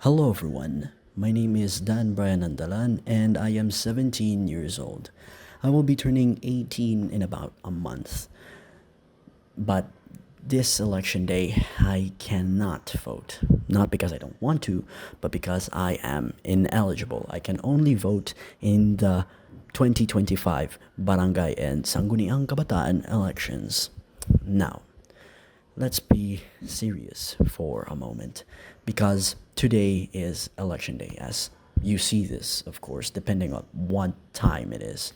Hello everyone, my name is Dan Brian Andalan and I am 17 years old. I will be turning 18 in about a month. But this election day, I cannot vote. Not because I don't want to, but because I am ineligible. I can only vote in the 2025 Barangay and Sangguniang Kabataan elections. Now, let's be serious for a moment because today is election day, as you see this, of course, depending on what time it is.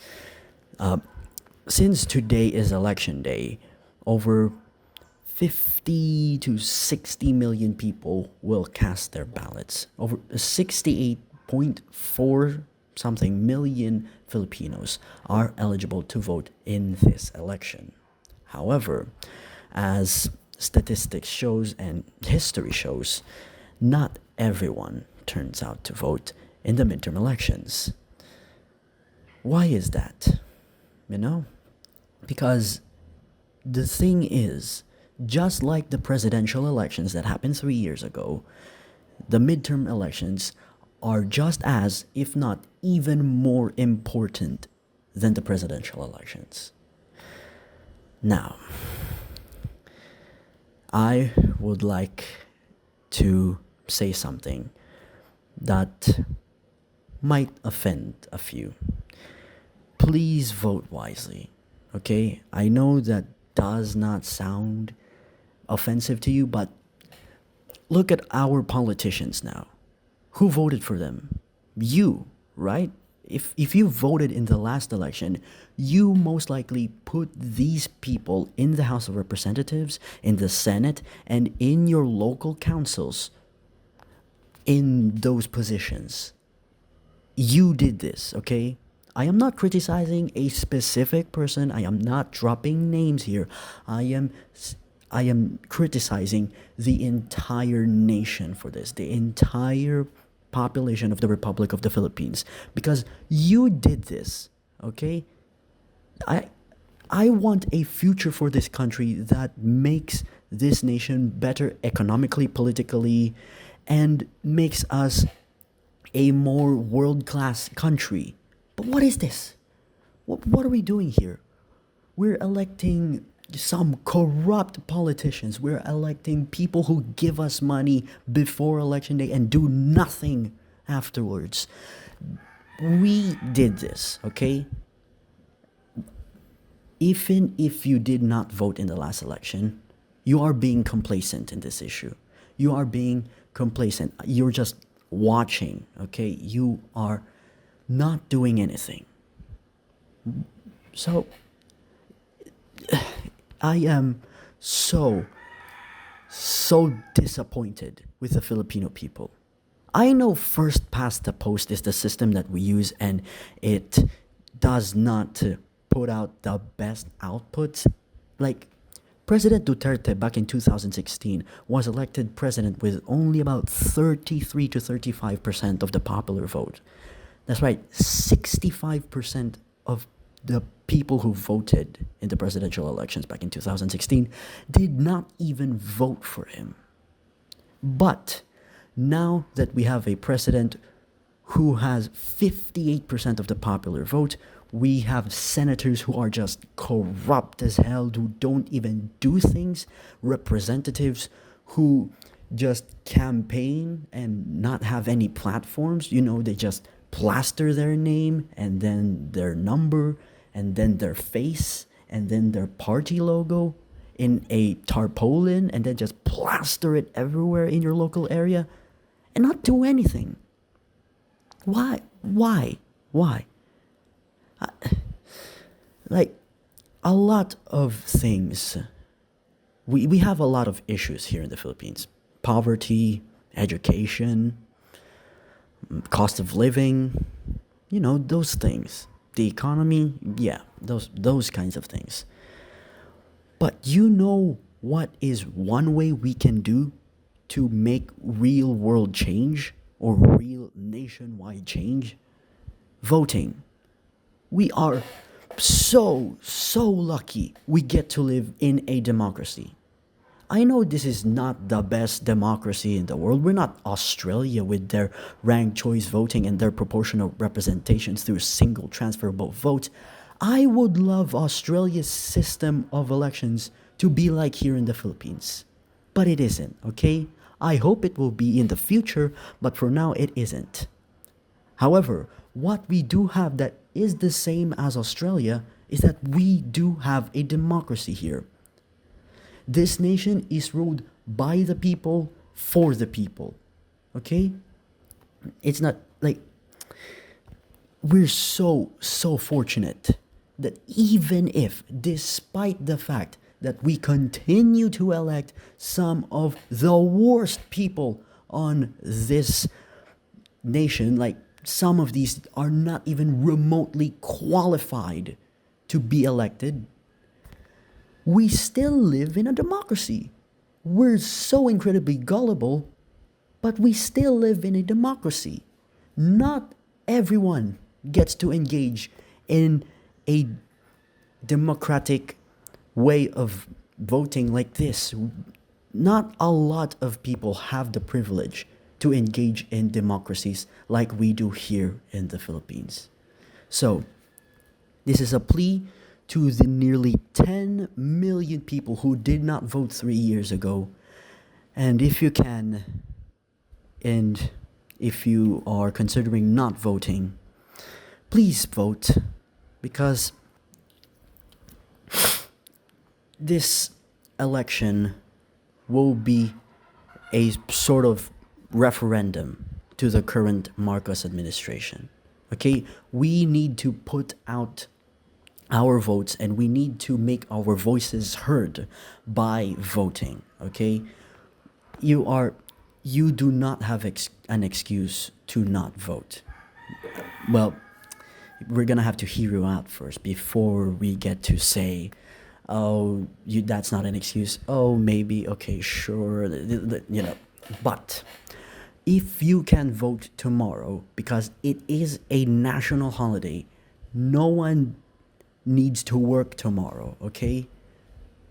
Since today is election day, over 50 to 60 million people will cast their ballots. Over 68.4 something million Filipinos are eligible to vote in this election. However, as statistics shows and history shows, not everyone turns out to vote in the midterm elections. Why is that? You know? Because the thing is, just like the presidential elections that happened 3 years ago, the midterm elections are just as, if not even more important than the presidential elections. Now, I would like to say something that might offend a few. Please vote wisely, okay? I know that does not sound offensive to you, but look at our politicians now. Who voted for them? You, right? If you voted in the last election, you most likely put these people in the House of Representatives, in the Senate, and in your local councils in those positions. You did this, okay? I am not criticizing a specific person. I am not dropping names here. I am criticizing the entire nation for this. The entire population of the Republic of the Philippines because you did this, okay? I I want a future for this country that makes this nation better economically, politically, and makes us a more world class country. But what is this? What are we doing here? We're electing some corrupt politicians. We're electing people who give us money before election day and do nothing afterwards. We did this, okay? Even if you did not vote in the last election, you are being complacent in this issue. You are being complacent. You're just watching, okay? You are not doing anything. So I am so, so disappointed with the Filipino people. I know first past the post is the system that we use and it does not put out the best outputs. Like President Duterte back in 2016 was elected president with only about 33 to 35% of the popular vote. That's right, 65% of the people who voted in the presidential elections back in 2016 did not even vote for him. But now that we have a president who has 58% of the popular vote, we have senators who are just corrupt as hell, who don't even do things, representatives who just campaign and not have any platforms. You know, they just plaster their name and then their number and then their face and then their party logo in a tarpaulin and then just plaster it everywhere in your local area and not do anything. Why? Why? Why? Like, a lot of things. We have a lot of issues here in the Philippines: poverty, education, cost of living, you know, those things. The economy, yeah, those kinds of things. But you know what is one way we can do to make real world change or real nationwide change? Voting. We are so lucky we get to live in a democracy. I know this is not the best democracy in the world. We're not Australia with their ranked choice voting and their proportional representations through single transferable votes. I would love Australia's system of elections to be like here in the Philippines. But it isn't, okay? I hope it will be in the future, but for now it isn't. However, what we do have that is the same as Australia is that we do have a democracy here. This nation is ruled by the people for the people. Okay? It's not like we're so fortunate that even if, despite the fact that we continue to elect some of the worst people on this nation, like some of these are not even remotely qualified to be elected, we still live in a democracy. We're so incredibly gullible, but we still live in a democracy. Not everyone gets to engage in a democratic way of voting like this. Not a lot of people have the privilege to engage in democracies like we do here in the Philippines. So, this is a plea to the nearly 10 million people who did not vote 3 years ago. And if you can, and if you are considering not voting, please vote, because this election will be a sort of referendum to the current Marcos administration. Okay? We need to put out our votes and we need to make our voices heard by voting. Okay? You do not have an excuse to not vote. Well, we're gonna have to hear you out first before we get to say, oh, that's not an excuse. Oh, maybe, okay, sure, But if you can vote tomorrow, because it is a national holiday, no one needs to work tomorrow, okay?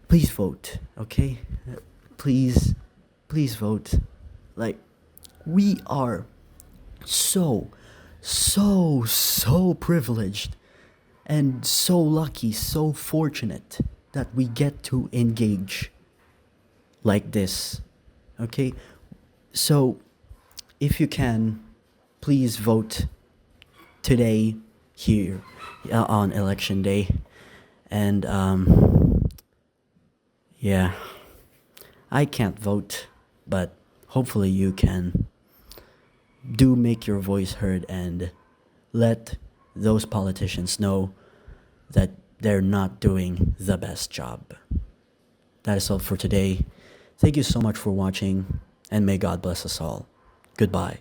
Please vote, okay? Please vote. Like, we are so privileged and so lucky, so fortunate that we get to engage like this. Okay? So, if you can, please vote today here on election day. And, yeah, I can't vote, but hopefully you can. Do make your voice heard and let those politicians know that they're not doing the best job. That is all for today. Thank you so much for watching, and may God bless us all. Goodbye.